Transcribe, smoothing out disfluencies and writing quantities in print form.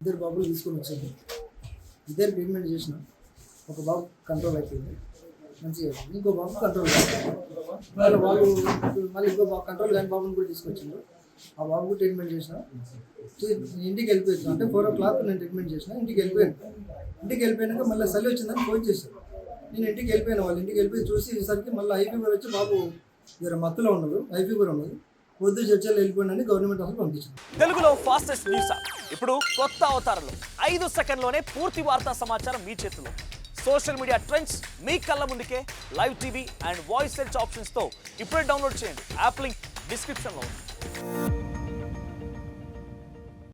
ఇద్దరు బాబులు తీసుకొని వచ్చాను. ఇద్దరు ట్రీట్మెంట్ చేసిన. ఒక బాబు కంట్రోల్ అయిపోయింది, మంచిగా. ఇంకో బాబు కంట్రోల్ మళ్ళీ బాబు మళ్ళీ ఇంకో బాబు కంట్రోల్ కాని బాబుని కూడా తీసుకొచ్చిండు. ఆ బాబుకు ట్రీట్మెంట్ చేసిన. ఇంటికి వెళ్ళిపోయాను. అంటే 4 o'clock నేను ట్రీట్మెంట్ చేసిన. ఇంటికి వెళ్ళిపోయాను. ఇంటికి వెళ్ళిపోయాక మళ్ళీ చలి వచ్చిందని ఫోన్ చేశాను. నేను ఇంటికి వెళ్ళిపోయాను. వాళ్ళు ఇంటికి వెళ్ళిపోయి చూసేసరికి మళ్ళీ హై ఫీవర్ వచ్చి బాబు జర మత్తులో ఉన్నాడు, హై ఫీవర్ ఉన్నది. వద్దు చర్చలు వెళ్ళిపోయినని గవర్నమెంట్ హాస్పిటల్ పంపించింది. తెలుగులో ఫాస్టెస్ట్ న్యూస్ ఇప్పుడు కొత్త అవతారంలో 5 సెకండ్లోనే పూర్తి వార్తా సమాచారం మీ చేతిలో. సోషల్ మీడియా ట్రెండ్స్ మీ కళ్ళ ముందుకే live TV and voice search ఆప్షన్స్తో ఇప్పుడే డౌన్లోడ్ చేయండి. యాప్ లింక్ డిస్క్రిప్షన్లో ఉంది.